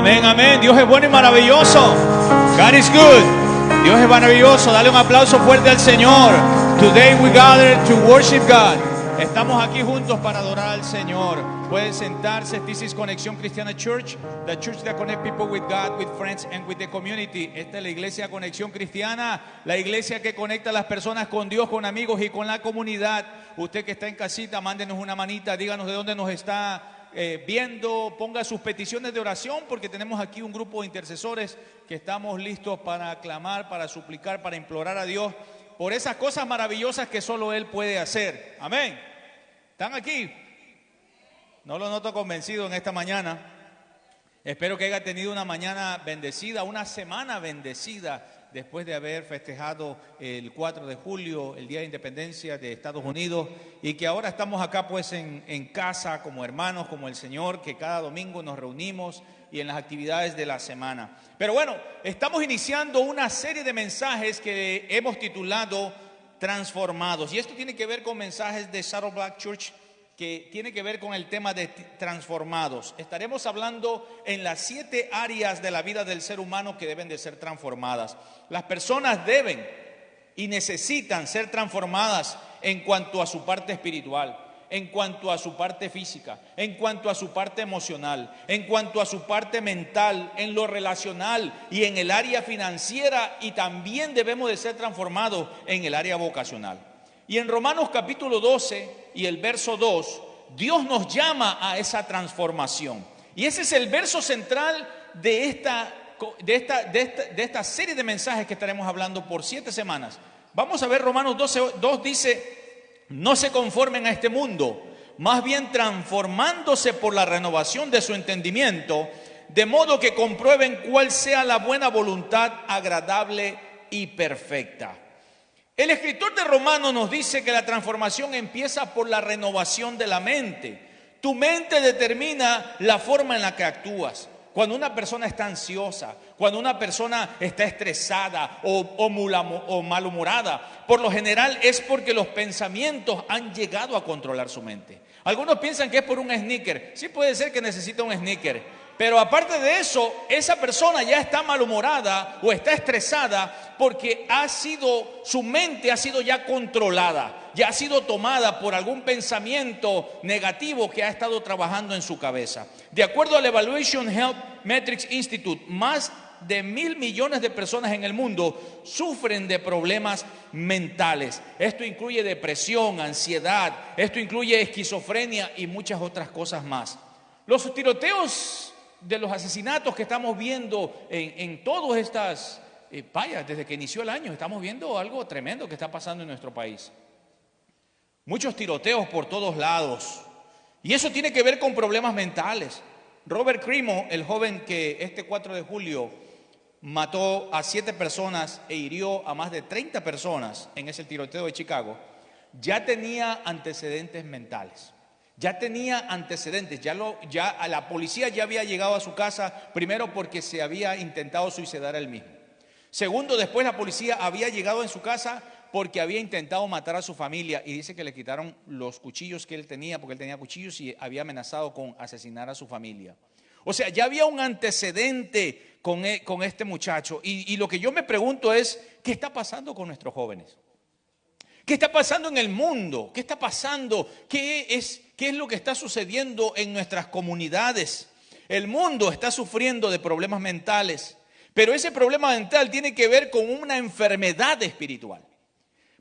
Amén, amén. Dios es bueno y maravilloso. God is good. Dios es maravilloso. Dale un aplauso fuerte al Señor. Today we gather to worship God. Estamos aquí juntos para adorar al Señor. Pueden sentarse. This is Conexión Cristiana Church, the church that connects people with God, with friends and with the community. Esta es la iglesia Conexión Cristiana, la iglesia que conecta a las personas con Dios, con amigos y con la comunidad. Usted que está en casita, mándenos una manita, díganos de dónde nos está viendo, ponga sus peticiones de oración, porque tenemos aquí un grupo de intercesores que estamos listos para clamar, para suplicar, para implorar a Dios por esas cosas maravillosas que solo Él puede hacer. Amén. ¿Están aquí? No lo noto convencido en esta mañana. Espero que haya tenido una mañana bendecida, una semana bendecida, después de haber festejado el 4 de julio, el Día de Independencia de Estados Unidos, y que ahora estamos acá pues en casa como hermanos, como el Señor, que cada domingo nos reunimos y en las actividades de la semana. Pero bueno, estamos iniciando una serie de mensajes que hemos titulado Transformados, y esto tiene que ver con mensajes de Saddleback Church, que tiene que ver con el tema de transformados. Estaremos hablando en las 7 áreas de la vida del ser humano que deben de ser transformadas. Las personas deben y necesitan ser transformadas en cuanto a su parte espiritual, en cuanto a su parte física, en cuanto a su parte emocional, en cuanto a su parte mental, en lo relacional y en el área financiera, y también debemos de ser transformados en el área vocacional. Y en Romanos capítulo 12 y el verso 2, Dios nos llama a esa transformación. Y ese es el verso central de esta serie de mensajes que estaremos hablando por 7 semanas. Vamos a ver Romanos 12:2 dice: no se conformen a este mundo, más bien transformándose por la renovación de su entendimiento, de modo que comprueben cuál sea la buena voluntad agradable y perfecta. El escritor de Romanos nos dice que la transformación empieza por la renovación de la mente. Tu mente determina la forma en la que actúas. Cuando una persona está ansiosa, cuando una persona está estresada o malhumorada, por lo general es porque los pensamientos han llegado a controlar su mente. Algunos piensan que es por un sneaker. Sí, puede ser que necesita un sneaker. Pero aparte de eso, esa persona ya está malhumorada o está estresada porque su mente ha sido ya controlada, ya ha sido tomada por algún pensamiento negativo que ha estado trabajando en su cabeza. De acuerdo al Evaluation Health Metrics Institute, más de 1,000 millones de personas en el mundo sufren de problemas mentales. Esto incluye depresión, ansiedad, esto incluye esquizofrenia y muchas otras cosas más. Los tiroteos de los asesinatos que estamos viendo en todas estas desde que inició el año, estamos viendo algo tremendo que está pasando en nuestro país. Muchos tiroteos por todos lados, y eso tiene que ver con problemas mentales. Robert Crimo, el joven que este 4 de julio mató a 7 personas e hirió a más de 30 personas en ese tiroteo de Chicago, ya tenía antecedentes mentales. Ya tenía antecedentes, ya la policía ya había llegado a su casa, primero porque se había intentado suicidar él mismo. Segundo, después la policía había llegado en su casa porque había intentado matar a su familia, y dice que le quitaron los cuchillos que él tenía, porque él tenía cuchillos y había amenazado con asesinar a su familia. O sea, ya había un antecedente con este muchacho, y lo que yo me pregunto es, ¿qué está pasando con nuestros jóvenes? ¿Qué está pasando en el mundo? ¿Qué está pasando? ¿Qué es lo que está sucediendo en nuestras comunidades? El mundo está sufriendo de problemas mentales, pero ese problema mental tiene que ver con una enfermedad espiritual.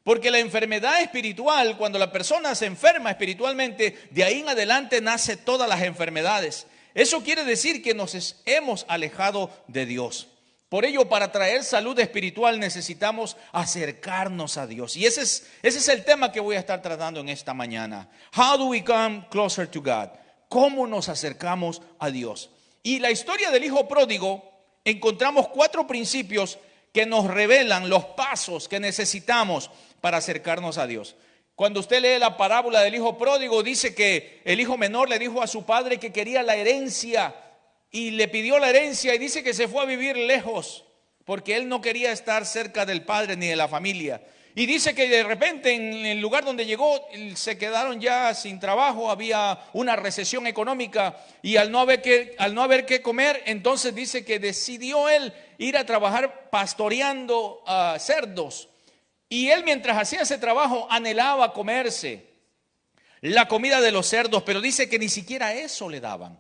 Porque la enfermedad espiritual, cuando la persona se enferma espiritualmente, de ahí en adelante nace todas las enfermedades. Eso quiere decir que nos hemos alejado de Dios. Por ello, para traer salud espiritual necesitamos acercarnos a Dios. Y ese es el tema que voy a estar tratando en esta mañana. How do we come closer to God? ¿Cómo nos acercamos a Dios? Y la historia del hijo pródigo, encontramos 4 principios que nos revelan los pasos que necesitamos para acercarnos a Dios. Cuando usted lee la parábola del hijo pródigo, dice que el hijo menor le dijo a su padre que quería la herencia, y le pidió la herencia, y dice que se fue a vivir lejos porque él no quería estar cerca del padre ni de la familia. Y dice que de repente en el lugar donde llegó se quedaron ya sin trabajo, había una recesión económica y al no haber qué comer, entonces dice que decidió él ir a trabajar pastoreando cerdos. Y él, mientras hacía ese trabajo, anhelaba comerse la comida de los cerdos, pero dice que ni siquiera eso le daban.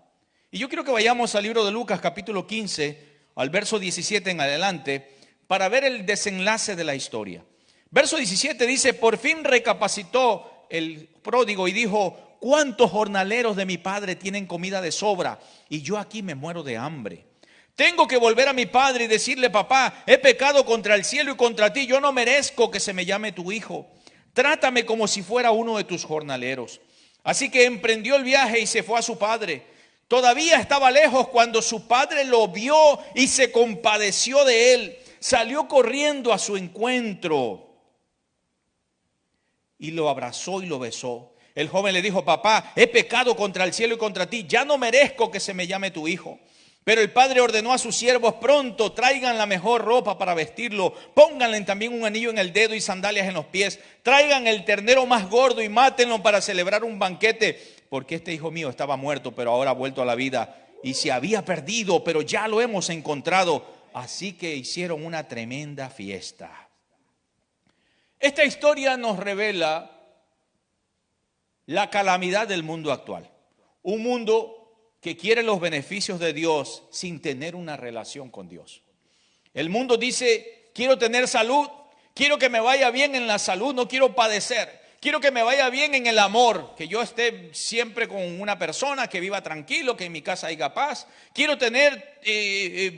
Y yo quiero que vayamos al libro de Lucas capítulo 15, al verso 17 en adelante, para ver el desenlace de la historia. Verso 17 dice: por fin recapacitó el pródigo y dijo: ¿cuántos jornaleros de mi padre tienen comida de sobra y yo aquí me muero de hambre? Tengo que volver a mi padre y decirle: papá, he pecado contra el cielo y contra ti, yo no merezco que se me llame tu hijo. Trátame como si fuera uno de tus jornaleros. Así que emprendió el viaje y se fue a su padre. Todavía estaba lejos cuando su padre lo vio y se compadeció de él. Salió corriendo a su encuentro y lo abrazó y lo besó. El joven le dijo: papá, he pecado contra el cielo y contra ti, ya no merezco que se me llame tu hijo. Pero el padre ordenó a sus siervos: pronto traigan la mejor ropa para vestirlo, pónganle también un anillo en el dedo y sandalias en los pies, traigan el ternero más gordo y mátenlo para celebrar un banquete, porque este hijo mío estaba muerto pero ahora ha vuelto a la vida, y se había perdido pero ya lo hemos encontrado. Así que hicieron una tremenda fiesta. Esta historia nos revela la calamidad del mundo actual. Un mundo que quiere los beneficios de Dios sin tener una relación con Dios. El mundo dice: quiero tener salud, quiero que me vaya bien en la salud, no quiero padecer. Quiero que me vaya bien en el amor, que yo esté siempre con una persona, que viva tranquilo, que en mi casa haya paz. Quiero tener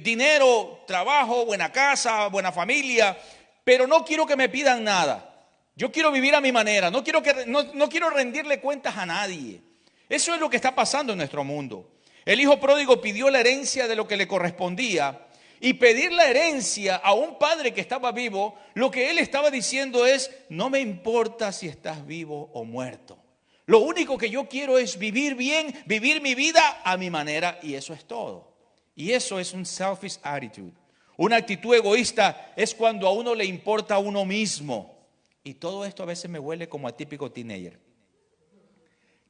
dinero, trabajo, buena casa, buena familia, pero no quiero que me pidan nada. Yo quiero vivir a mi manera, no quiero rendirle cuentas a nadie. Eso es lo que está pasando en nuestro mundo. El hijo pródigo pidió la herencia de lo que le correspondía, y pedir la herencia a un padre que estaba vivo, lo que él estaba diciendo es: no me importa si estás vivo o muerto. Lo único que yo quiero es vivir bien, vivir mi vida a mi manera, y eso es todo. Y eso es un selfish attitude. Una actitud egoísta es cuando a uno le importa a uno mismo. Y todo esto a veces me huele como a típico teenager.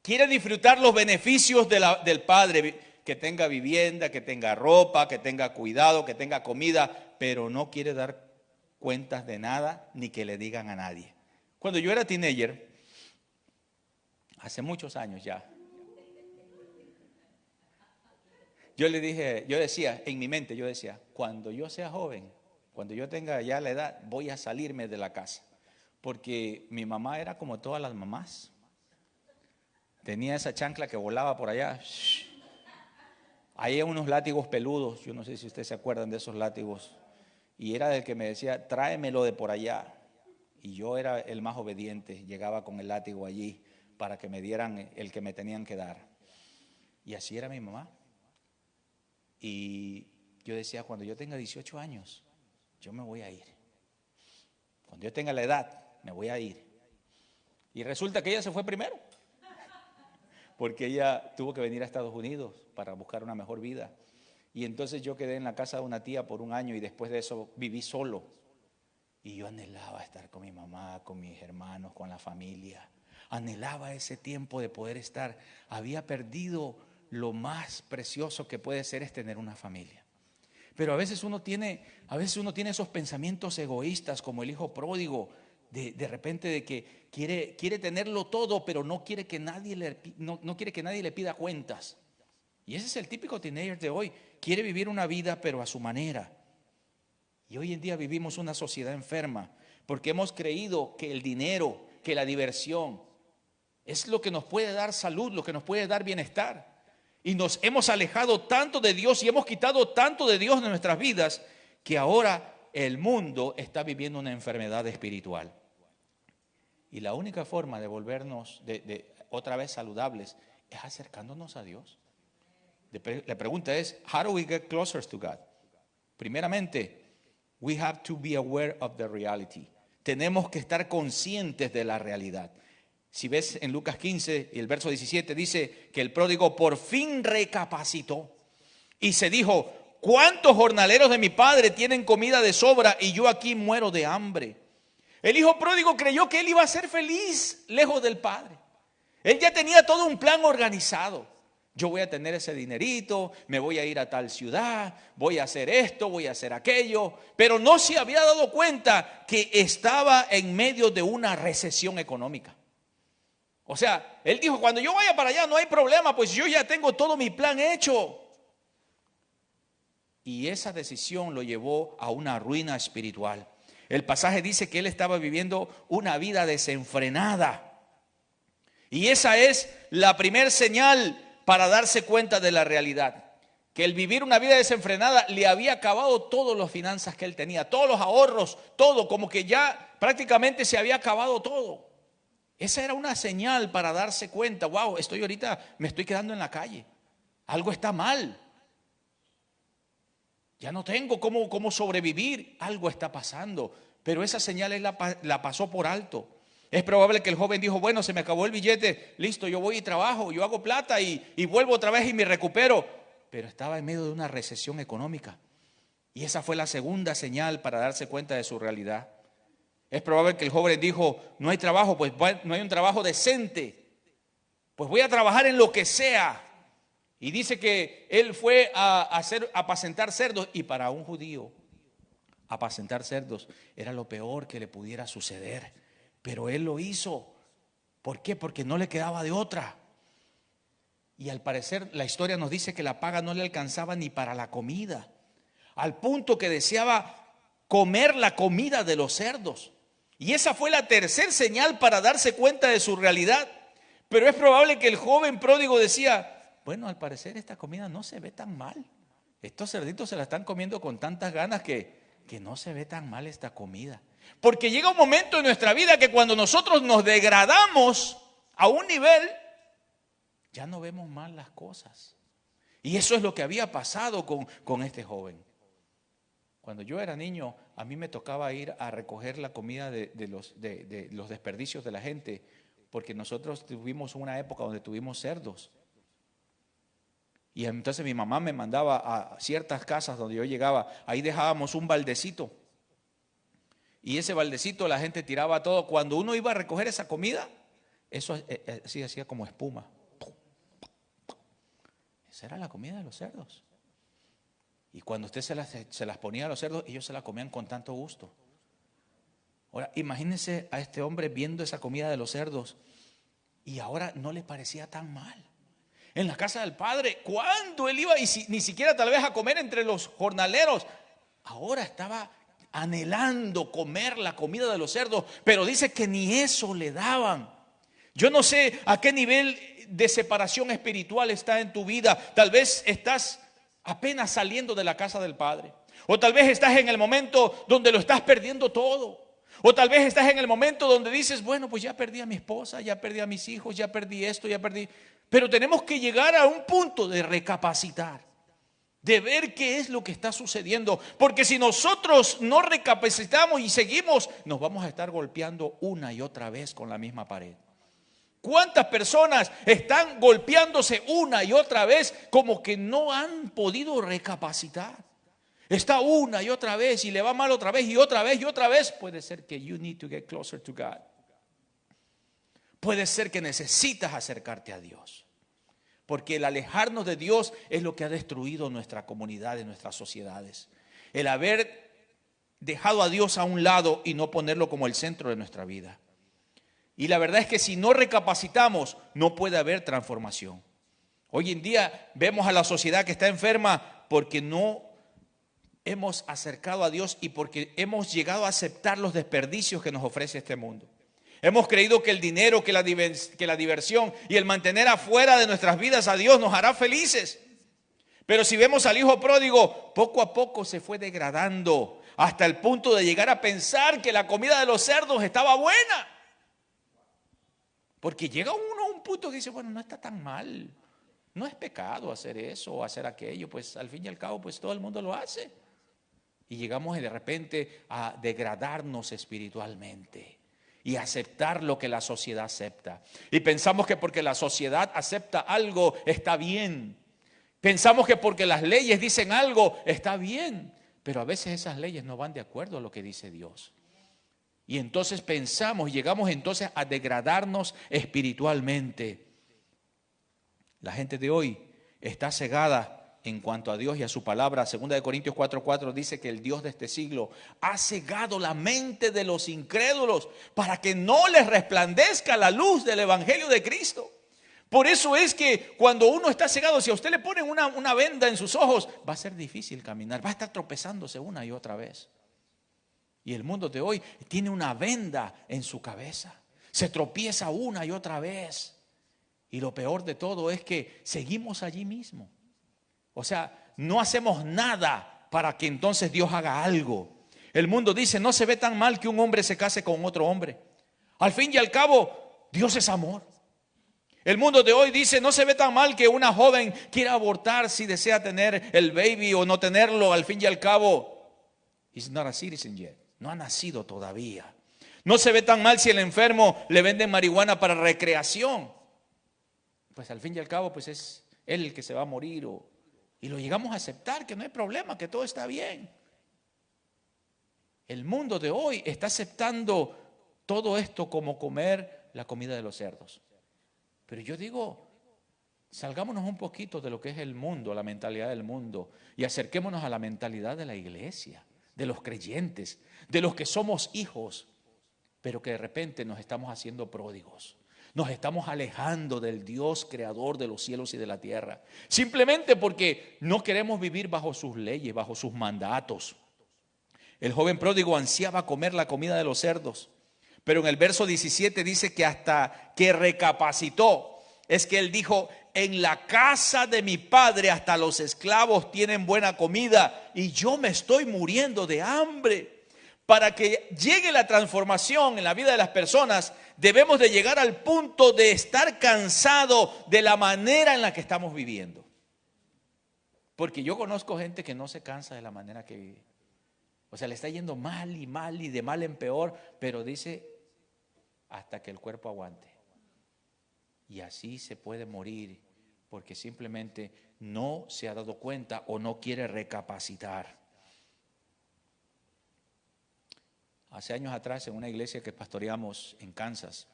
Quiere disfrutar los beneficios del padre, que tenga vivienda, que tenga ropa, que tenga cuidado, que tenga comida, pero no quiere dar cuentas de nada ni que le digan a nadie. Cuando yo era teenager, hace muchos años ya, yo decía en mi mente, cuando yo sea joven, cuando yo tenga ya la edad, voy a salirme de la casa. Porque mi mamá era como todas las mamás. Tenía esa chancla que volaba por allá. Hay unos látigos peludos, yo no sé si ustedes se acuerdan de esos látigos. Y era el que me decía: tráemelo de por allá. Y yo era el más obediente, llegaba con el látigo allí para que me dieran el que me tenían que dar. Y así era mi mamá. Y yo decía: cuando yo tenga 18 años, yo me voy a ir. Cuando yo tenga la edad, me voy a ir. Y resulta que ella se fue primero, porque ella tuvo que venir a Estados Unidos para buscar una mejor vida. Y entonces yo quedé en la casa de una tía por un año y después de eso viví solo. Y yo anhelaba estar con mi mamá, con mis hermanos, con la familia. Anhelaba ese tiempo de poder estar. Había perdido lo más precioso que puede ser, es tener una familia. Pero a veces uno tiene esos pensamientos egoístas como el hijo pródigo, de repente de que quiere tenerlo todo, pero no quiere que nadie le pida cuentas. Y ese es el típico teenager de hoy. Quiere vivir una vida pero a su manera. Y hoy en día vivimos una sociedad enferma porque hemos creído que el dinero, que la diversión es lo que nos puede dar salud, lo que nos puede dar bienestar. Y nos hemos alejado tanto de Dios y hemos quitado tanto de Dios de nuestras vidas que ahora el mundo está viviendo una enfermedad espiritual. Y la única forma de volvernos otra vez saludables es acercándonos a Dios. La pregunta es: how do we get closer to God? Primeramente, we have to be aware of the reality. Tenemos que estar conscientes de la realidad. Si ves en Lucas 15, el verso 17 dice que el pródigo por fin recapacitó y se dijo: ¿cuántos jornaleros de mi padre tienen comida de sobra y yo aquí muero de hambre? El hijo pródigo creyó que él iba a ser feliz lejos del padre. Él ya tenía todo un plan organizado. Yo voy a tener ese dinerito, me voy a ir a tal ciudad, voy a hacer esto, voy a hacer aquello. Pero no se había dado cuenta que estaba en medio de una recesión económica. O sea, él dijo, cuando yo vaya para allá no hay problema, pues yo ya tengo todo mi plan hecho. Y esa decisión lo llevó a una ruina espiritual. El pasaje dice que él estaba viviendo una vida desenfrenada. Y esa es la primer señal para darse cuenta de la realidad. Que el vivir una vida desenfrenada le había acabado todas las finanzas que él tenía, todos los ahorros, todo, como que ya prácticamente se había acabado todo. Esa era una señal para darse cuenta, wow, me estoy quedando en la calle. Algo está mal. Ya no tengo cómo sobrevivir. Algo está pasando. Pero esa señal él la pasó por alto. Es probable que el joven dijo, bueno, se me acabó el billete, listo, yo voy y trabajo, yo hago plata y vuelvo otra vez y me recupero. Pero estaba en medio de una recesión económica. Y esa fue la segunda señal para darse cuenta de su realidad. Es probable que el joven dijo, no hay trabajo, pues no hay un trabajo decente. Pues voy a trabajar en lo que sea. Y dice que él fue a apacentar cerdos. Y para un judío, apacentar cerdos era lo peor que le pudiera suceder. Pero él lo hizo. ¿Por qué? Porque no le quedaba de otra. Y al parecer la historia nos dice que la paga no le alcanzaba ni para la comida. Al punto que deseaba comer la comida de los cerdos. Y esa fue la tercera señal para darse cuenta de su realidad. Pero es probable que el joven pródigo decía, bueno, al parecer esta comida no se ve tan mal. Estos cerditos se la están comiendo con tantas ganas que no se ve tan mal esta comida. Porque llega un momento en nuestra vida que cuando nosotros nos degradamos a un nivel, ya no vemos mal las cosas. Y eso es lo que había pasado con este joven. Cuando yo era niño, a mí me tocaba ir a recoger la comida de los desperdicios de la gente, porque nosotros tuvimos una época donde tuvimos cerdos. Y entonces mi mamá me mandaba a ciertas casas donde yo llegaba, ahí dejábamos un baldecito. Y ese baldecito la gente tiraba todo. Cuando uno iba a recoger esa comida, eso sí hacía como espuma. Esa era la comida de los cerdos. Y cuando usted se las ponía a los cerdos, ellos se la comían con tanto gusto. Ahora, imagínense a este hombre viendo esa comida de los cerdos y ahora no le parecía tan mal. En la casa del padre, cuando él iba, ni siquiera tal vez a comer entre los jornaleros, ahora estaba anhelando comer la comida de los cerdos, pero dice que ni eso le daban. Yo no sé a qué nivel de separación espiritual está en tu vida. Tal vez estás apenas saliendo de la casa del Padre. O tal vez estás en el momento donde lo estás perdiendo todo. O tal vez estás en el momento donde dices, bueno, pues ya perdí a mi esposa, ya perdí a mis hijos, ya perdí esto, ya perdí. Pero tenemos que llegar a un punto de recapacitar, de ver qué es lo que está sucediendo. Porque si nosotros no recapacitamos y seguimos, nos vamos a estar golpeando una y otra vez con la misma pared. ¿Cuántas personas están golpeándose una y otra vez como que no han podido recapacitar? Está una y otra vez y le va mal otra vez y otra vez y otra vez. Puede ser que you need to get closer to God. Puede ser que necesitas acercarte a Dios. Porque el alejarnos de Dios es lo que ha destruido nuestra comunidad y nuestras sociedades. El haber dejado a Dios a un lado y no ponerlo como el centro de nuestra vida. Y la verdad es que si no recapacitamos, no puede haber transformación. Hoy en día vemos a la sociedad que está enferma porque no hemos acercado a Dios y porque hemos llegado a aceptar los desperdicios que nos ofrece este mundo. Hemos creído que el dinero, que la diversión y el mantener afuera de nuestras vidas a Dios nos hará felices. Pero si vemos al hijo pródigo, poco a poco se fue degradando hasta el punto de llegar a pensar que la comida de los cerdos estaba buena. Porque llega uno a un punto que dice, bueno, no está tan mal. No es pecado hacer eso o hacer aquello. Pues al fin y al cabo, pues todo el mundo lo hace. Y llegamos de repente a degradarnos espiritualmente y aceptar lo que la sociedad acepta. Y pensamos que porque la sociedad acepta algo, está bien. Pensamos que porque las leyes dicen algo, está bien. Pero a veces esas leyes no van de acuerdo a lo que dice Dios. Y entonces pensamos, llegamos entonces a degradarnos espiritualmente. La gente de hoy está cegada en cuanto a Dios y a su palabra. 2 Corintios 4:4 dice que el Dios de este siglo ha cegado la mente de los incrédulos para que no les resplandezca la luz del evangelio de Cristo. Por eso es que cuando uno está cegado, si a usted le ponen una venda en sus ojos, va a ser difícil caminar, va a estar tropezándose una y otra vez. Y el mundo de hoy tiene una venda en su cabeza, se tropieza una y otra vez. Y lo peor de todo es que seguimos allí mismo. O sea, no hacemos nada para que entonces Dios haga algo. El mundo dice, no se ve tan mal que un hombre se case con otro hombre. Al fin y al cabo, Dios es amor. El mundo de hoy dice, no se ve tan mal que una joven quiera abortar si desea tener el baby o no tenerlo. Al fin y al cabo, he's not a citizen yet. No ha nacido todavía. No se ve tan mal si el enfermo le venden marihuana para recreación. Pues al fin y al cabo, pues es él el que se va a morir. Y lo llegamos a aceptar, que no hay problema, que todo está bien. El mundo de hoy está aceptando todo esto como comer la comida de los cerdos. Pero yo digo, salgámonos un poquito de lo que es el mundo, la mentalidad del mundo, y acerquémonos a la mentalidad de la iglesia, de los creyentes, de los que somos hijos, pero que de repente nos estamos haciendo pródigos. Nos estamos alejando del Dios creador de los cielos y de la tierra, simplemente porque no queremos vivir bajo sus leyes, bajo sus mandatos. El joven pródigo ansiaba comer la comida de los cerdos, pero en el verso 17 dice que hasta que recapacitó, es que él dijo, en la casa de mi padre hasta los esclavos tienen buena comida y yo me estoy muriendo de hambre. Para que llegue la transformación en la vida de las personas, debemos de llegar al punto de estar cansado de la manera en la que estamos viviendo. Porque yo conozco gente que no se cansa de la manera que vive. O sea, le está yendo mal y de mal en peor, pero dice hasta que el cuerpo aguante. Y así se puede morir porque simplemente no se ha dado cuenta o no quiere recapacitar. Hace años atrás, en una iglesia que pastoreamos en Kansas,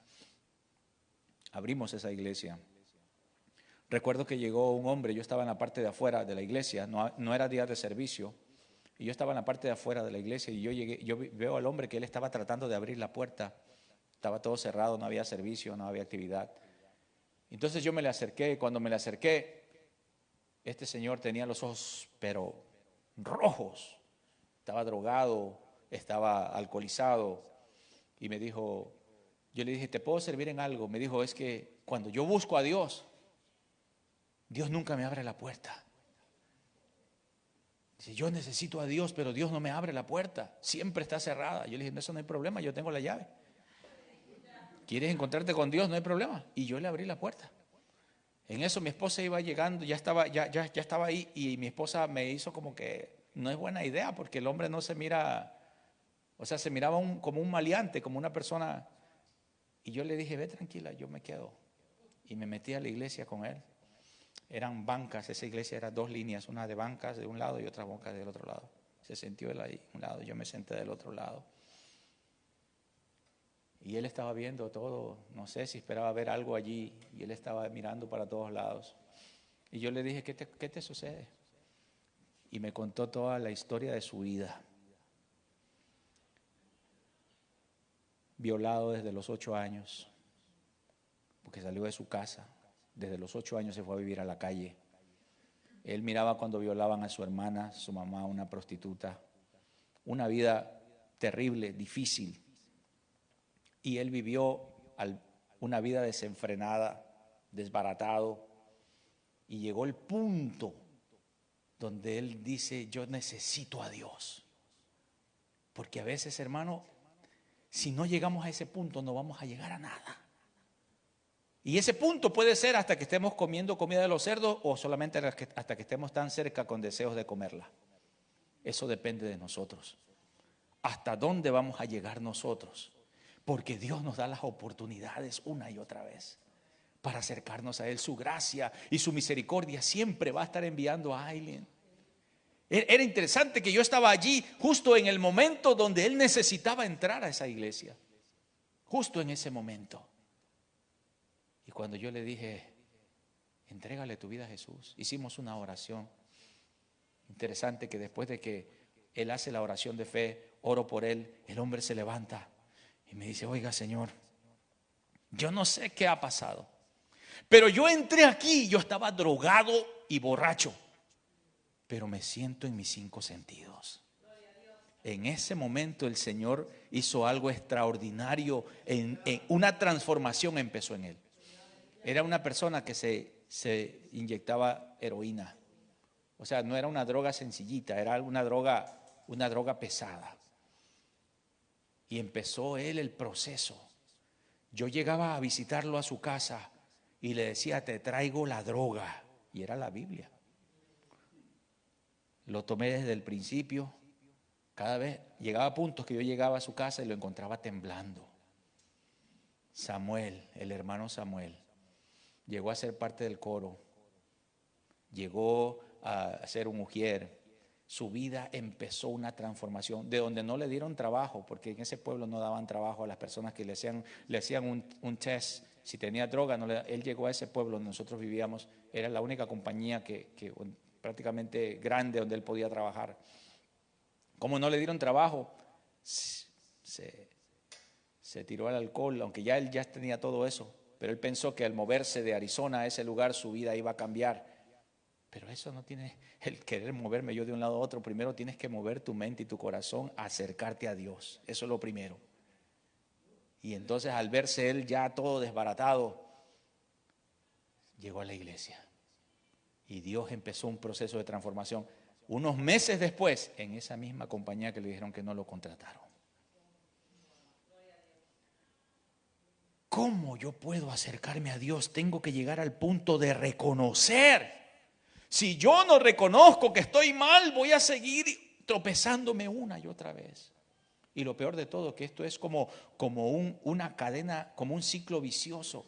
abrimos esa iglesia. Recuerdo que llegó un hombre, yo estaba en la parte de afuera de la iglesia, no era día de servicio, y yo estaba en la parte de afuera de la iglesia, y yo veo al hombre que él estaba tratando de abrir la puerta, estaba todo cerrado, no había servicio, no había actividad. Entonces yo me le acerqué, y cuando me le acerqué, este señor tenía los ojos, pero rojos, estaba drogado, estaba alcoholizado, y me dijo, yo le dije, ¿te puedo servir en algo? Me dijo, es que cuando yo busco a Dios, Dios nunca me abre la puerta. Dice, yo necesito a Dios, pero Dios no me abre la puerta, siempre está cerrada. Yo le dije, no, eso no hay problema, yo tengo la llave. ¿Quieres encontrarte con Dios? No hay problema. Y yo le abrí la puerta. En eso mi esposa iba llegando, ya estaba ahí, y mi esposa me hizo como que no es buena idea, porque el hombre no se mira, o sea, se miraba como un maleante, como una persona. Y yo le dije, ve tranquila, yo me quedo. Y me metí a la iglesia con él. Eran bancas, esa iglesia era 2 líneas, una de bancas de un lado y otra bancas del otro lado. Se sentó él ahí, un lado, yo me senté del otro lado. Y él estaba viendo todo, no sé si esperaba ver algo allí, y él estaba mirando para todos lados. Y yo le dije, ¿qué te sucede? Y me contó toda la historia de su vida. Violado desde los 8 años, porque salió de su casa. Desde los 8 años se fue a vivir a la calle. Él miraba cuando violaban a su hermana, su mamá, una prostituta. Una vida terrible, difícil. Y él vivió una vida desenfrenada, desbaratado. Y llegó el punto donde él dice, yo necesito a Dios. Porque a veces, hermano, si no llegamos a ese punto, no vamos a llegar a nada. Y ese punto puede ser hasta que estemos comiendo comida de los cerdos, o solamente hasta que estemos tan cerca con deseos de comerla. Eso depende de nosotros. ¿Hasta dónde vamos a llegar nosotros? Porque Dios nos da las oportunidades una y otra vez para acercarnos a Él. Su gracia y su misericordia siempre va a estar enviando a alguien. Era interesante que yo estaba allí justo en el momento donde él necesitaba entrar a esa iglesia. Justo en ese momento. Y cuando yo le dije, entrégale tu vida a Jesús, hicimos una oración. Interesante que después de que él hace la oración de fe, oro por él, el hombre se levanta y me dice, oiga Señor, yo no sé qué ha pasado, pero yo entré aquí, yo estaba drogado y borracho, pero me siento en mis 5 sentidos. En ese momento el Señor hizo algo extraordinario, en una transformación empezó en él. Era una persona que se inyectaba heroína. O sea, no era una droga sencillita, era una droga pesada. Y empezó él el proceso. Yo llegaba a visitarlo a su casa y le decía, te traigo la droga. Y era la Biblia. Lo tomé desde el principio. Cada vez llegaba a puntos que yo llegaba a su casa y lo encontraba temblando. Samuel, el hermano Samuel, llegó a ser parte del coro. Llegó a ser un ujier. Su vida empezó una transformación de donde no le dieron trabajo, porque en ese pueblo no daban trabajo a las personas que le hacían un test. Si tenía droga, él llegó a ese pueblo donde nosotros vivíamos. Era la única compañía que prácticamente grande donde él podía trabajar. Como no le dieron trabajo, se tiró al alcohol, aunque él ya tenía todo eso. Pero él pensó que al moverse de Arizona a ese lugar su vida iba a cambiar. Pero eso no tiene el querer moverme yo de un lado a otro. Primero tienes que mover tu mente y tu corazón a acercarte a Dios. Eso es lo primero. Y entonces al verse él ya todo desbaratado, llegó a la iglesia. Y Dios empezó un proceso de transformación. Unos meses después, en esa misma compañía que le dijeron que no lo contrataron. ¿Cómo yo puedo acercarme a Dios? Tengo que llegar al punto de reconocer. Si yo no reconozco que estoy mal, voy a seguir tropezándome una y otra vez. Y lo peor de todo, que esto es como una cadena, como un ciclo vicioso,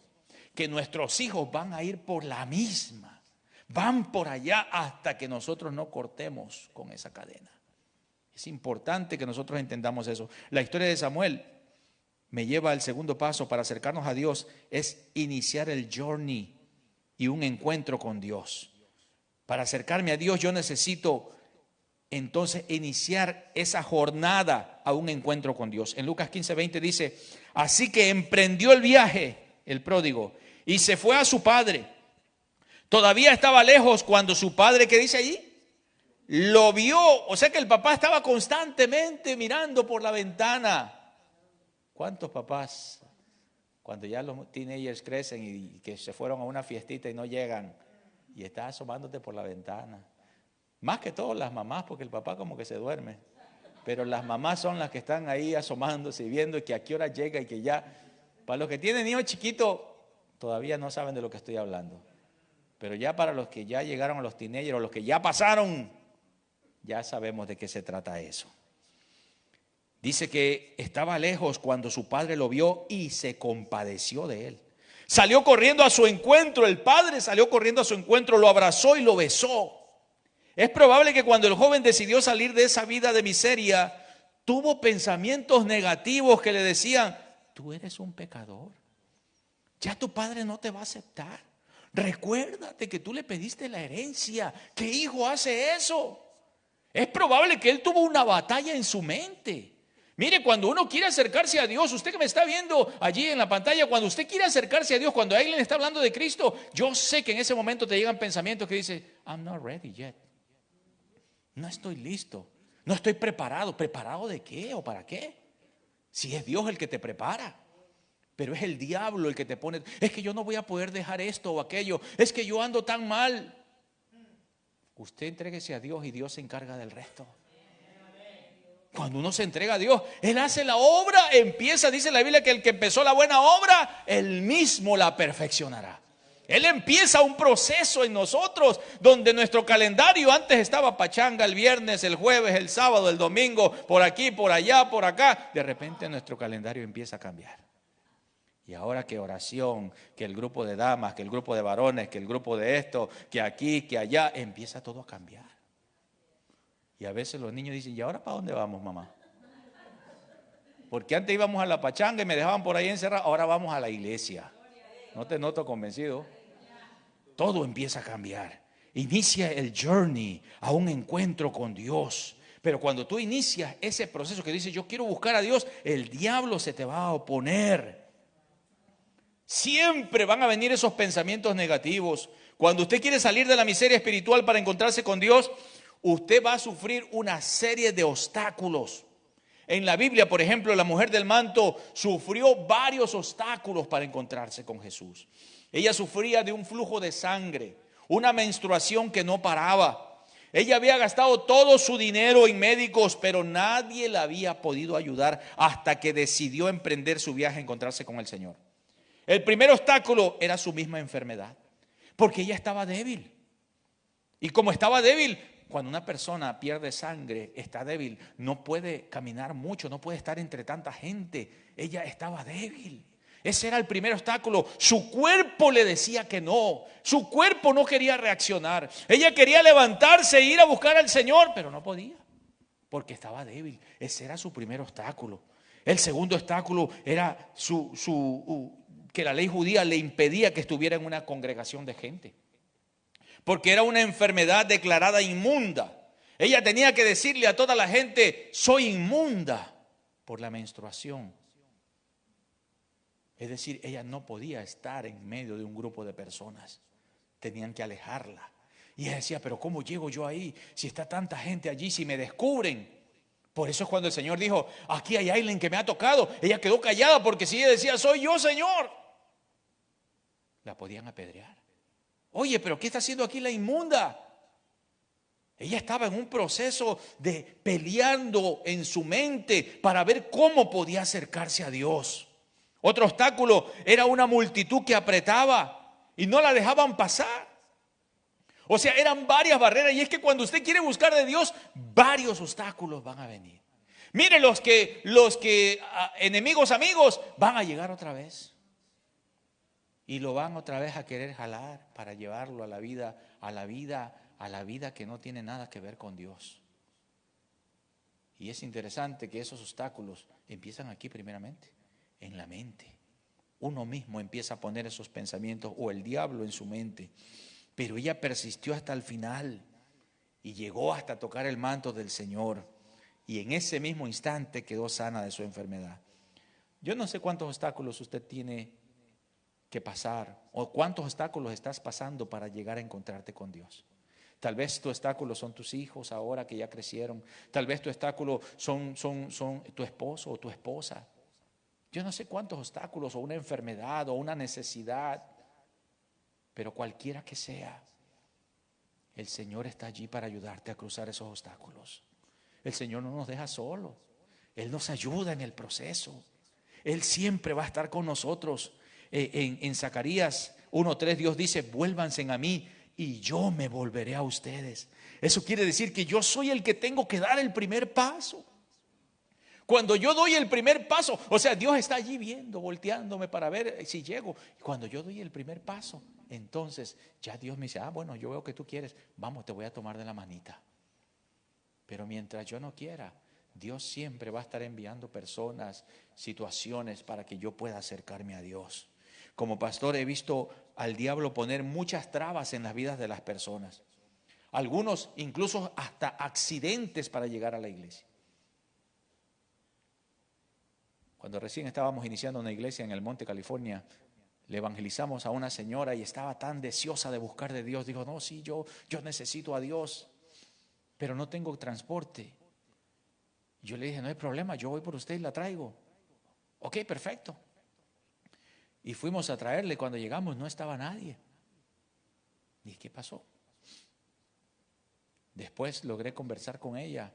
que nuestros hijos van a ir por la misma, van por allá hasta que nosotros no cortemos con esa cadena. Es importante que nosotros entendamos eso. La historia de Samuel me lleva al segundo paso para acercarnos a Dios, es iniciar el journey y un encuentro con Dios. Para acercarme a Dios yo necesito entonces iniciar esa jornada a un encuentro con Dios. En Lucas 15:20 dice, así que emprendió el viaje, el pródigo, y se fue a su padre. Todavía estaba lejos cuando su padre, ¿qué dice allí? Lo vio. O sea que el papá estaba constantemente mirando por la ventana. ¿Cuántos papás, cuando ya los teenagers crecen y que se fueron a una fiestita y no llegan, y estás asomándote por la ventana? Más que todo las mamás, porque el papá como que se duerme. Pero las mamás son las que están ahí asomándose y viendo que a qué hora llega y que ya. Para los que tienen niños chiquitos, todavía no saben de lo que estoy hablando. Pero ya para los que ya llegaron a los teenagers o los que ya pasaron, ya sabemos de qué se trata eso. Dice que estaba lejos cuando su padre lo vio y se compadeció de él. Salió corriendo a su encuentro, el padre salió corriendo a su encuentro, lo abrazó y lo besó. Es probable que cuando el joven decidió salir de esa vida de miseria, tuvo pensamientos negativos que le decían, tú eres un pecador, ya tu padre no te va a aceptar. Recuérdate que tú le pediste la herencia, ¿qué hijo hace eso? Es probable que él tuvo una batalla en su mente. Mire, cuando uno quiere acercarse a Dios, usted que me está viendo allí en la pantalla, cuando usted quiere acercarse a Dios, cuando alguien está hablando de Cristo, yo sé que en ese momento te llegan pensamientos que dicen, I'm not ready yet. No estoy listo, no estoy preparado. ¿Preparado de qué o para qué? Si es Dios el que te prepara. Pero es el diablo el que te pone, es que yo no voy a poder dejar esto o aquello, es que yo ando tan mal. Usted entréguese a Dios y Dios se encarga del resto. Cuando uno se entrega a Dios, Él hace la obra, empieza, dice la Biblia que el que empezó la buena obra, Él mismo la perfeccionará. Él empieza un proceso en nosotros donde nuestro calendario antes estaba pachanga el viernes, el jueves, el sábado, el domingo, por aquí, por allá, por acá. De repente nuestro calendario empieza a cambiar. Y ahora que oración, que el grupo de damas, que el grupo de varones, que el grupo de esto, que aquí, que allá, empieza todo a cambiar. Y a veces los niños dicen, ¿y ahora para dónde vamos, mamá? Porque antes íbamos a la pachanga y me dejaban por ahí encerrado, ahora vamos a la iglesia. No te noto convencido. Todo empieza a cambiar. Inicia el journey a un encuentro con Dios. Pero cuando tú inicias ese proceso que dices, yo quiero buscar a Dios, el diablo se te va a oponer. Siempre van a venir esos pensamientos negativos. Cuando usted quiere salir de la miseria espiritual para encontrarse con Dios, usted va a sufrir una serie de obstáculos. En la Biblia, por ejemplo, la mujer del manto sufrió varios obstáculos para encontrarse con Jesús. Ella sufría de un flujo de sangre, una menstruación que no paraba. Ella había gastado todo su dinero en médicos, pero nadie la había podido ayudar hasta que decidió emprender su viaje a encontrarse con el Señor. El primer obstáculo era su misma enfermedad, porque ella estaba débil. Y como estaba débil, cuando una persona pierde sangre, está débil, no puede caminar mucho, no puede estar entre tanta gente. Ella estaba débil. Ese era el primer obstáculo. Su cuerpo le decía que no. Su cuerpo no quería reaccionar. Ella quería levantarse e ir a buscar al Señor, pero no podía, porque estaba débil. Ese era su primer obstáculo. El segundo obstáculo era que la ley judía le impedía que estuviera en una congregación de gente, porque era una enfermedad declarada inmunda. Ella tenía que decirle a toda la gente, soy inmunda por la menstruación. Es decir, ella no podía estar en medio de un grupo de personas. Tenían que alejarla. Y ella decía, pero ¿cómo llego yo ahí? Si está tanta gente allí, si me descubren. Por eso es cuando el Señor dijo, aquí hay alguien que me ha tocado. Ella quedó callada porque si ella decía, soy yo, Señor, la podían apedrear. Oye, pero ¿qué está haciendo aquí la inmunda? Ella estaba en un proceso de peleando en su mente para ver cómo podía acercarse a Dios. Otro obstáculo era una multitud que apretaba y no la dejaban pasar. O sea, eran varias barreras, y es que cuando usted quiere buscar de Dios, varios obstáculos van a venir. Mire, los que enemigos amigos van a llegar otra vez. Y lo van otra vez a querer jalar para llevarlo a la vida que no tiene nada que ver con Dios. Y es interesante que esos obstáculos empiezan aquí primeramente, en la mente. Uno mismo empieza a poner esos pensamientos o el diablo en su mente. Pero ella persistió hasta el final y llegó hasta tocar el manto del Señor. Y en ese mismo instante quedó sana de su enfermedad. Yo no sé cuántos obstáculos usted tiene que pasar o cuántos obstáculos estás pasando para llegar a encontrarte con Dios. Tal vez tu obstáculo son tus hijos ahora que ya crecieron. Tal vez tu obstáculo son tu esposo o tu esposa. Yo no sé cuántos obstáculos, o una enfermedad o una necesidad, pero cualquiera que sea, el Señor está allí para ayudarte a cruzar esos obstáculos. El Señor no nos deja solos. Él nos ayuda en el proceso. Él siempre va a estar con nosotros. En Zacarías 1:3 Dios dice, vuélvanse a mí y yo me volveré a ustedes. Eso quiere decir que yo soy el que tengo que dar el primer paso. Cuando yo doy el primer paso, o sea, Dios está allí viendo, volteándome para ver si llego. Cuando yo doy el primer paso, entonces ya Dios me dice, bueno, yo veo que tú quieres, vamos, te voy a tomar de la manita. Pero mientras yo no quiera, Dios siempre va a estar enviando personas, situaciones para que yo pueda acercarme a Dios. Como pastor he visto al diablo poner muchas trabas en las vidas de las personas. Algunos incluso hasta accidentes para llegar a la iglesia. Cuando recién estábamos iniciando una iglesia en el Monte, California, le evangelizamos a una señora y estaba tan deseosa de buscar de Dios. Dijo, no, sí, yo necesito a Dios, pero no tengo transporte. Yo le dije, no hay problema, yo voy por usted y la traigo. Ok, perfecto. Y fuimos a traerle. Cuando llegamos no estaba nadie. ¿Y qué pasó? Después logré conversar con ella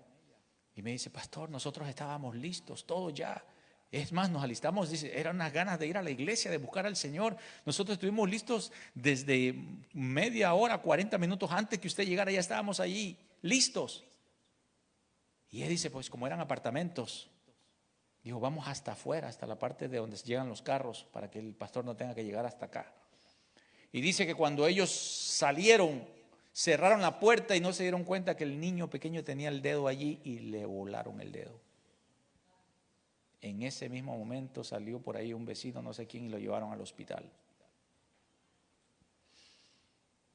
y me dice, pastor, nosotros estábamos listos, todo ya. Es más, nos alistamos, dice, eran unas ganas de ir a la iglesia, de buscar al Señor. Nosotros estuvimos listos desde media hora, 40 minutos antes que usted llegara, ya estábamos allí, listos. Y él dice, pues como eran apartamentos, dijo, vamos hasta afuera, hasta la parte de donde llegan los carros, para que el pastor no tenga que llegar hasta acá. Y dice que cuando ellos salieron, Cerraron la puerta y no se dieron cuenta que el niño pequeño tenía el dedo allí y le volaron el dedo. En ese mismo momento salió por ahí un vecino, no sé quién, y lo llevaron al hospital.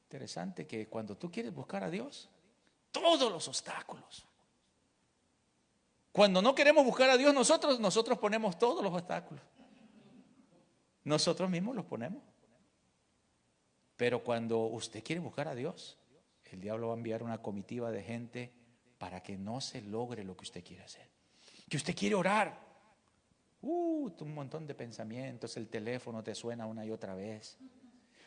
Interesante que cuando tú quieres buscar a Dios, todos los obstáculos. Cuando no queremos buscar a Dios nosotros ponemos todos los obstáculos. Nosotros mismos los ponemos. Pero cuando usted quiere buscar a Dios, el diablo va a enviar una comitiva de gente para que no se logre lo que usted quiere hacer. Que usted quiere orar. Un montón de pensamientos, el teléfono te suena una y otra vez.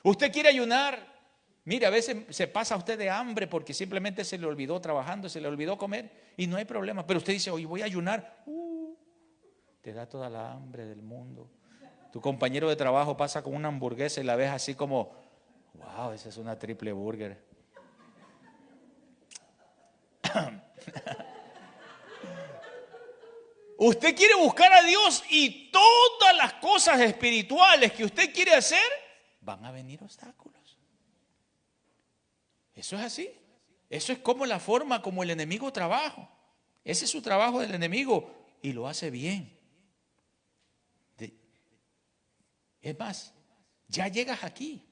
Usted quiere ayunar. Mire, a veces se pasa usted de hambre porque simplemente se le olvidó trabajando, se le olvidó comer y no hay problema. Pero usted dice, hoy voy a ayunar. Te da toda la hambre del mundo. Tu compañero de trabajo pasa con una hamburguesa y la ves así como, wow, esa es una triple burger. Usted quiere buscar a Dios y todas las cosas espirituales que usted quiere hacer, van a venir obstáculos. Eso es así. Eso es como la forma como el enemigo trabaja. Ese es su trabajo del enemigo y lo hace bien. Es más, ya llegas aquí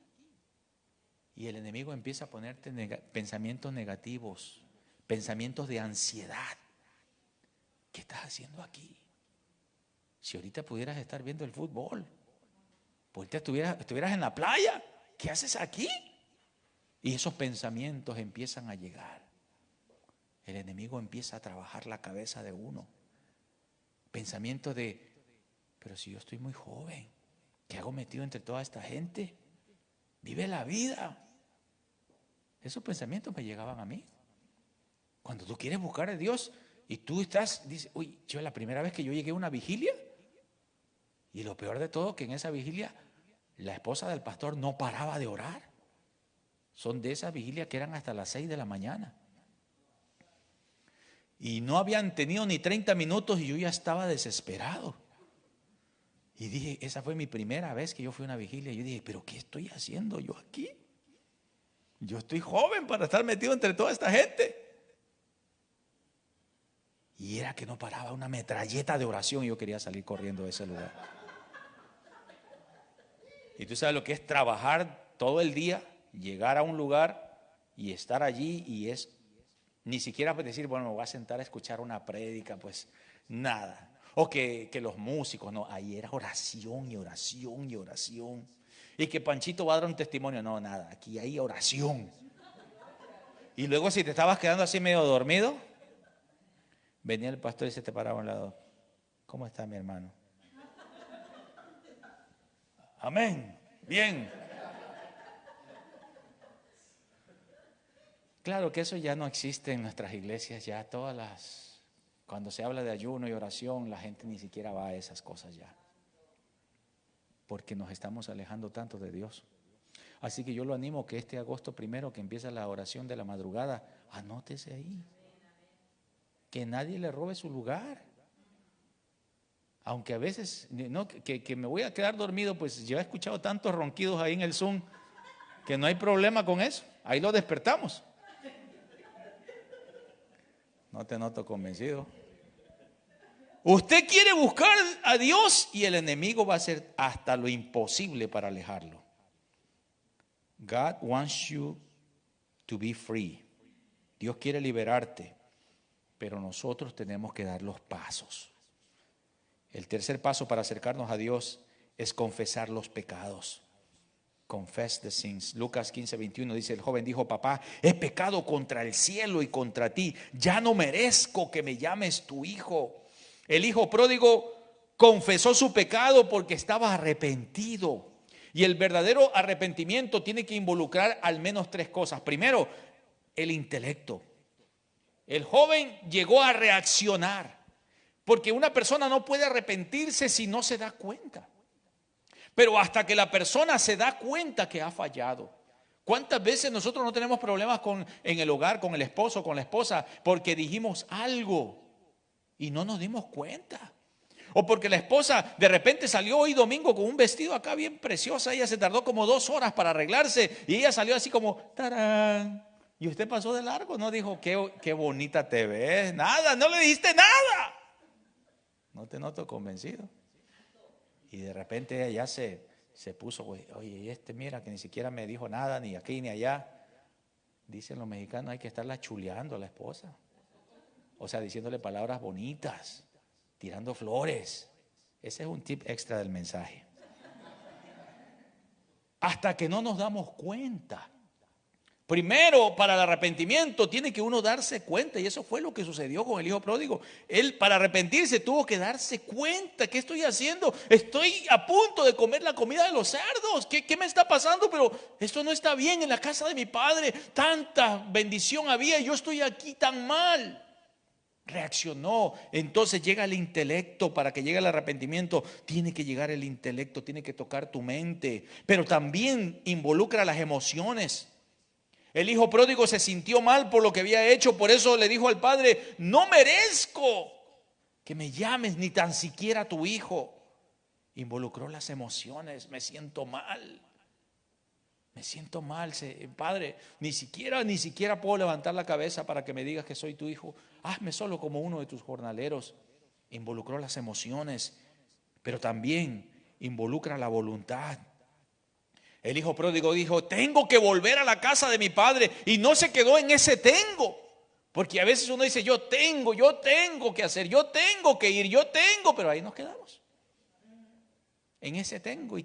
y el enemigo empieza a ponerte pensamientos negativos, pensamientos de ansiedad. ¿Qué estás haciendo aquí? Si ahorita pudieras estar viendo el fútbol, ahorita estuvieras en la playa, ¿qué haces aquí? Y esos pensamientos empiezan a llegar. El enemigo empieza a trabajar la cabeza de uno. Pensamientos de, pero si yo estoy muy joven, ¿qué hago metido entre toda esta gente? Vive la vida. Esos pensamientos me llegaban a mí. Cuando tú quieres buscar a Dios y tú dices, uy, yo la primera vez que yo llegué a una vigilia, y lo peor de todo que en esa vigilia la esposa del pastor no paraba de orar. Son de esas vigilias que eran hasta las 6 de la mañana. Y no habían tenido ni 30 minutos y yo ya estaba desesperado. Y dije, esa fue mi primera vez que yo fui a una vigilia. Y yo dije, pero ¿qué estoy haciendo yo aquí? Yo estoy joven para estar metido entre toda esta gente. Y era que no paraba una metralleta de oración y yo quería salir corriendo de ese lugar. Y tú sabes lo que es trabajar todo el día, llegar a un lugar y estar allí y es ni siquiera decir, bueno, me voy a sentar a escuchar una prédica, pues nada. O que los músicos, no, ahí era oración y oración y oración. Y que Panchito va a dar un testimonio, no, nada, aquí hay oración. Y luego si te estabas quedando así medio dormido, venía el pastor y se te paraba a un lado. ¿Cómo está mi hermano? Amén. Bien. Claro que eso ya no existe en nuestras iglesias, ya cuando se habla de ayuno y oración, la gente ni siquiera va a esas cosas ya. Porque nos estamos alejando tanto de Dios. Así que yo lo animo que este agosto primero que empieza la oración de la madrugada, anótese ahí. Que nadie le robe su lugar. Aunque a veces, no, que me voy a quedar dormido, pues yo he escuchado tantos ronquidos ahí en el Zoom, que no hay problema con eso. Ahí lo despertamos. No te noto convencido. Usted quiere buscar a Dios y el enemigo va a hacer hasta lo imposible para alejarlo. God wants you to be free. Dios quiere liberarte, pero nosotros tenemos que dar los pasos. El tercer paso para acercarnos a Dios es confesar los pecados. Confess the sins. Lucas 15:21 dice, el joven dijo, papá, he pecado contra el cielo y contra ti. Ya no merezco que me llames tu hijo. El hijo pródigo confesó su pecado porque estaba arrepentido. Y el verdadero arrepentimiento tiene que involucrar al menos 3 cosas. Primero, el intelecto. El joven llegó a reaccionar. Porque una persona no puede arrepentirse si no se da cuenta. Pero hasta que la persona se da cuenta que ha fallado. ¿Cuántas veces nosotros no tenemos problemas en el hogar, con el esposo, con la esposa, porque dijimos algo y no nos dimos cuenta? O porque la esposa de repente salió hoy domingo con un vestido acá bien preciosa. Ella se tardó como 2 horas para arreglarse y ella salió así como, ¡tarán! Y usted pasó de largo, no dijo, qué bonita te ves, nada, no le dijiste nada. No te noto convencido. Y de repente ella se puso, oye, mira que ni siquiera me dijo nada, ni aquí ni allá. Dicen los mexicanos, hay que estarla chuleando a la esposa. O sea, diciéndole palabras bonitas, tirando flores. Ese es un tip extra del mensaje. Hasta que no nos damos cuenta. Primero, para el arrepentimiento, tiene que uno darse cuenta. Y eso fue lo que sucedió con el hijo pródigo. Él, para arrepentirse, tuvo que darse cuenta. ¿Qué estoy haciendo? Estoy a punto de comer la comida de los cerdos. ¿Qué me está pasando? Pero esto no está bien. En la casa de mi padre tanta bendición había y yo estoy aquí tan mal. Reaccionó. Entonces llega el intelecto. Para que llegue el arrepentimiento tiene que llegar el intelecto, tiene que tocar tu mente, pero también involucra las emociones. El hijo pródigo se sintió mal por lo que había hecho, por eso le dijo al padre, no merezco que me llames ni tan siquiera tu hijo. Involucró las emociones, me siento mal. Me siento mal, padre, ni siquiera puedo levantar la cabeza para que me digas que soy tu hijo. Hazme solo como uno de tus jornaleros. Involucró las emociones, pero también involucra la voluntad. El hijo pródigo dijo, tengo que volver a la casa de mi padre, y no se quedó en ese tengo. Porque a veces uno dice, yo tengo que hacer, yo tengo que ir, pero ahí nos quedamos. En ese tengo.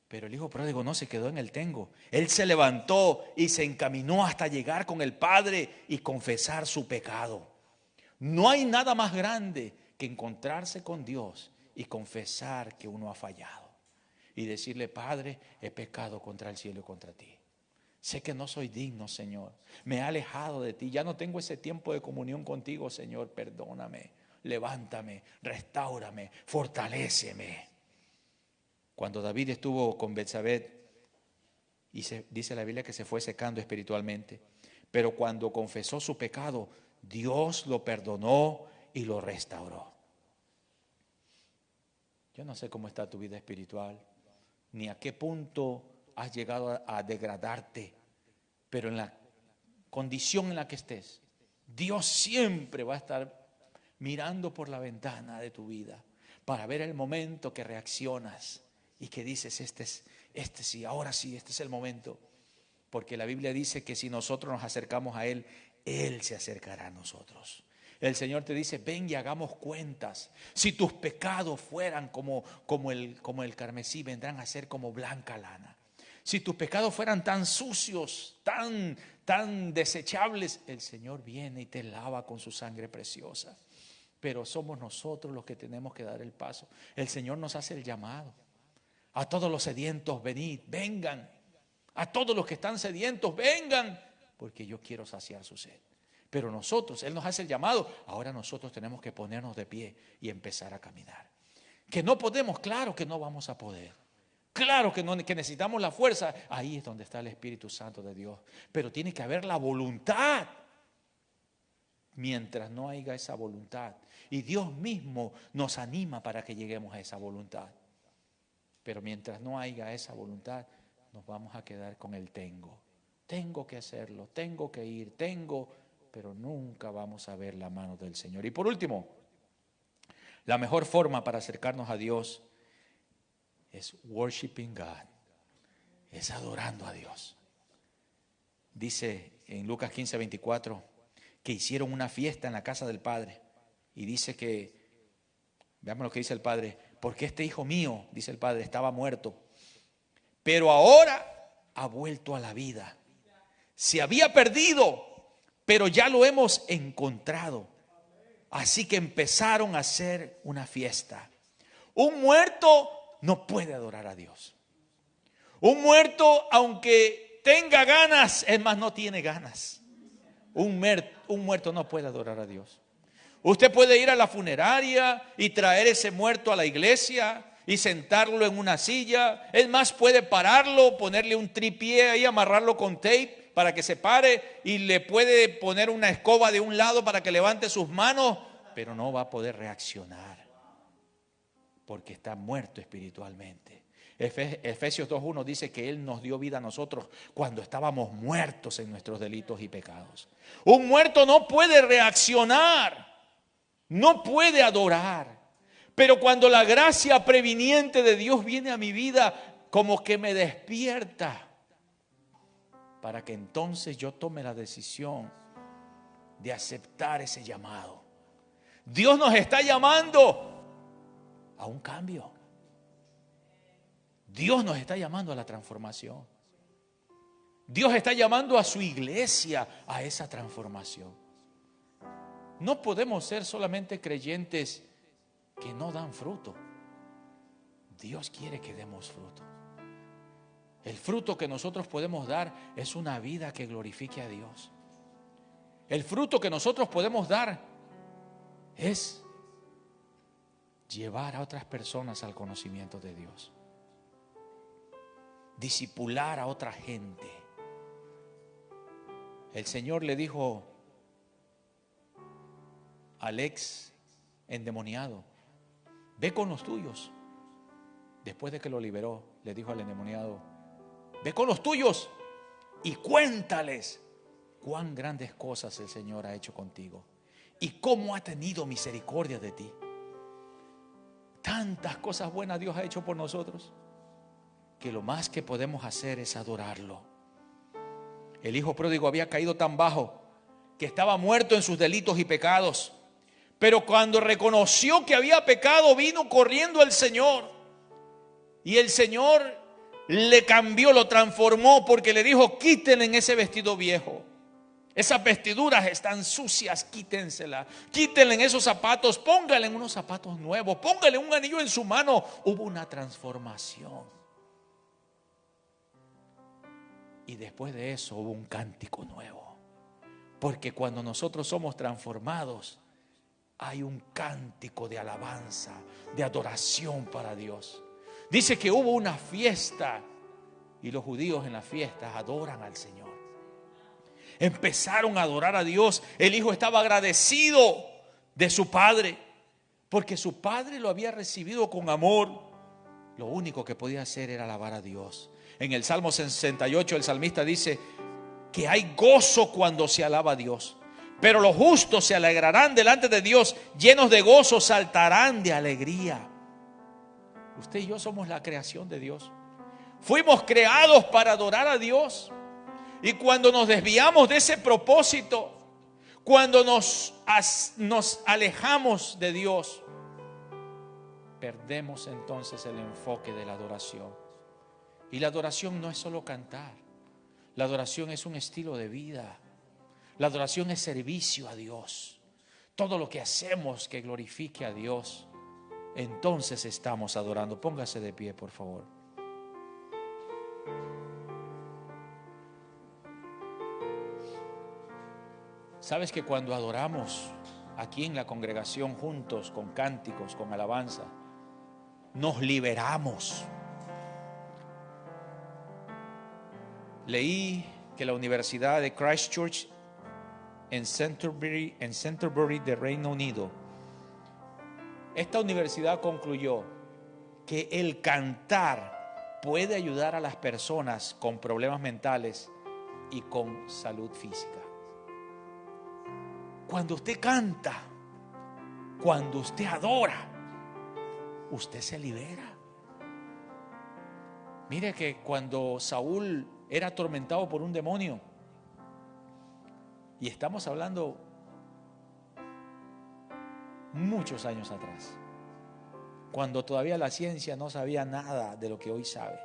Pero el hijo pródigo no se quedó en el tengo. Él se levantó y se encaminó hasta llegar con el padre y confesar su pecado. No hay nada más grande que encontrarse con Dios y confesar que uno ha fallado. Y decirle, Padre, he pecado contra el cielo y contra ti. Sé que no soy digno, Señor. Me he alejado de ti. Ya no tengo ese tiempo de comunión contigo, Señor. Perdóname, levántame, restáurame, fortaléceme. Cuando David estuvo con Betsabé, y dice la Biblia que se fue secando espiritualmente, pero cuando confesó su pecado, Dios lo perdonó y lo restauró. Yo no sé cómo está tu vida espiritual, ni a qué punto has llegado a degradarte, pero en la condición en la que estés, Dios siempre va a estar mirando por la ventana de tu vida para ver el momento que reaccionas y que dices, ahora sí, este es el momento. Porque la Biblia dice que si nosotros nos acercamos a Él, Él se acercará a nosotros. El Señor te dice, ven y hagamos cuentas. Si tus pecados fueran como el carmesí, vendrán a ser como blanca lana. Si tus pecados fueran tan sucios, tan desechables, el Señor viene y te lava con su sangre preciosa. Pero somos nosotros los que tenemos que dar el paso. El Señor nos hace el llamado. A todos los sedientos, venid, vengan. A todos los que están sedientos, vengan, porque yo quiero saciar su sed. Pero nosotros, Él nos hace el llamado, ahora nosotros tenemos que ponernos de pie y empezar a caminar. Que no podemos, claro que no vamos a poder. Claro que necesitamos la fuerza. Ahí es donde está el Espíritu Santo de Dios. Pero tiene que haber la voluntad. Mientras no haya esa voluntad, y Dios mismo nos anima para que lleguemos a esa voluntad. Pero mientras no haya esa voluntad, nos vamos a quedar con el tengo. Tengo que hacerlo, tengo que ir, pero nunca vamos a ver la mano del Señor. Y por último, la mejor forma para acercarnos a Dios es worshiping God, es adorando a Dios. Dice en Lucas 15:24 que hicieron una fiesta en la casa del padre. Y dice que, veamos lo que dice el padre, porque este hijo mío, dice el padre, estaba muerto, pero ahora ha vuelto a la vida. Se había perdido, pero ya lo hemos encontrado. Así que empezaron a hacer una fiesta. Un muerto no puede adorar a Dios. Un muerto, aunque tenga ganas, es más, no tiene ganas. Un muerto no puede adorar a Dios. Usted puede ir a la funeraria y traer ese muerto a la iglesia y sentarlo en una silla. Es más, puede pararlo, ponerle un tripié ahí, amarrarlo con tape para que se pare, y le puede poner una escoba de un lado para que levante sus manos, pero no va a poder reaccionar porque está muerto espiritualmente. Efesios 2:1 dice que Él nos dio vida a nosotros cuando estábamos muertos en nuestros delitos y pecados. Un muerto no puede reaccionar, no puede adorar. Pero cuando la gracia previniente de Dios viene a mi vida, como que me despierta para que entonces yo tome la decisión de aceptar ese llamado. Dios nos está llamando a un cambio. Dios nos está llamando a la transformación. Dios está llamando a su iglesia a esa transformación. No podemos ser solamente creyentes que no dan fruto. Dios quiere que demos fruto. El fruto que nosotros podemos dar es una vida que glorifique a Dios. El fruto que nosotros podemos dar es llevar a otras personas al conocimiento de Dios. Discipular a otra gente. El Señor le dijo al ex endemoniado: ve con los tuyos. Después de que lo liberó, le dijo al endemoniado: ve con los tuyos y cuéntales cuán grandes cosas el Señor ha hecho contigo y cómo ha tenido misericordia de ti. Tantas cosas buenas Dios ha hecho por nosotros, que lo más que podemos hacer es adorarlo. El hijo pródigo había caído tan bajo que estaba muerto en sus delitos y pecados. Pero cuando reconoció que había pecado, vino corriendo al Señor. Y el Señor le cambió, lo transformó, porque le dijo: quítenle ese vestido viejo. Esas vestiduras están sucias, quítenselas. Quítenle esos zapatos, póngale unos zapatos nuevos, póngale un anillo en su mano. Hubo una transformación. Y después de eso hubo un cántico nuevo. Porque cuando nosotros somos transformados, hay un cántico de alabanza, de adoración para Dios. Dice que hubo una fiesta y los judíos en las fiestas adoran al Señor. Empezaron a adorar a Dios. El hijo estaba agradecido de su padre, porque su padre lo había recibido con amor. Lo único que podía hacer era alabar a Dios. En el Salmo 68 el salmista dice que hay gozo cuando se alaba a Dios. Pero los justos se alegrarán delante de Dios, llenos de gozo, saltarán de alegría. Usted y yo somos la creación de Dios. Fuimos creados para adorar a Dios. Y cuando nos desviamos de ese propósito, cuando nos alejamos de Dios, perdemos entonces el enfoque de la adoración. Y la adoración no es solo cantar. La adoración es un estilo de vida. La adoración es servicio a Dios. Todo lo que hacemos que glorifique a Dios, entonces estamos adorando. Póngase de pie, por favor. ¿Sabes que cuando adoramos aquí en la congregación juntos, con cánticos, con alabanza, nos liberamos? Leí que la Universidad de Christchurch en Canterbury de Reino Unido, esta universidad concluyó que el cantar puede ayudar a las personas con problemas mentales y con salud física. Cuando usted canta, cuando usted adora, usted se libera. Mire que cuando Saúl era atormentado por un demonio, y estamos hablando muchos años atrás, cuando todavía la ciencia no sabía nada de lo que hoy sabe,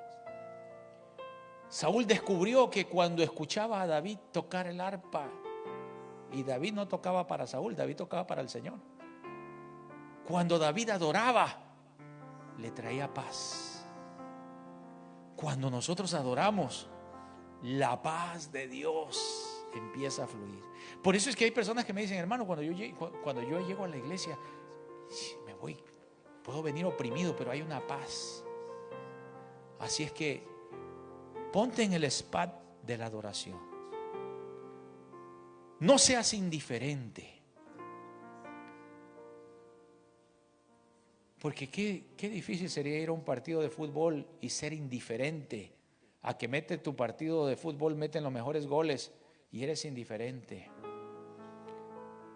Saúl descubrió que cuando escuchaba a David tocar el arpa, y David no tocaba para Saúl, David tocaba para el Señor, cuando David adoraba, le traía paz. Cuando nosotros adoramos, la paz de Dios empieza a fluir. Por eso es que hay personas que me dicen: hermano, cuando yo llego a la iglesia, me voy, puedo venir oprimido, pero hay una paz. Así es que ponte en el spot de la adoración. No seas indiferente. Porque qué difícil sería ir a un partido de fútbol y ser indiferente. A que mete tu partido de fútbol, meten los mejores goles y eres indiferente.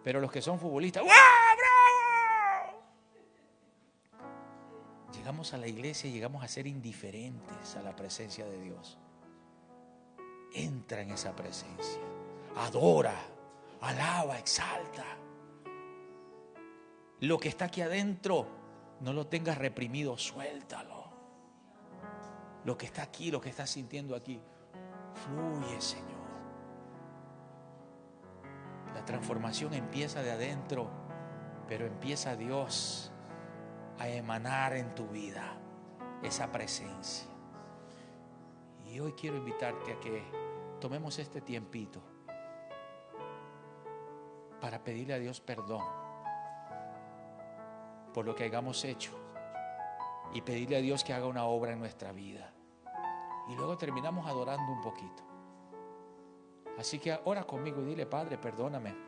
Pero los que son futbolistas, ¡wow! ¡Bravo! Llegamos a la iglesia y llegamos a ser indiferentes a la presencia de Dios. Entra en esa presencia, adora, alaba, exalta. Lo que está aquí adentro, no lo tengas reprimido, suéltalo. Lo que está aquí, lo que estás sintiendo aquí, fluye, Señor. La transformación empieza de adentro, pero empieza Dios a emanar en tu vida esa presencia. Y hoy quiero invitarte a que tomemos este tiempito para pedirle a Dios perdón por lo que hayamos hecho y pedirle a Dios que haga una obra en nuestra vida. Y luego terminamos adorando un poquito. Así que ora conmigo y dile: Padre, perdóname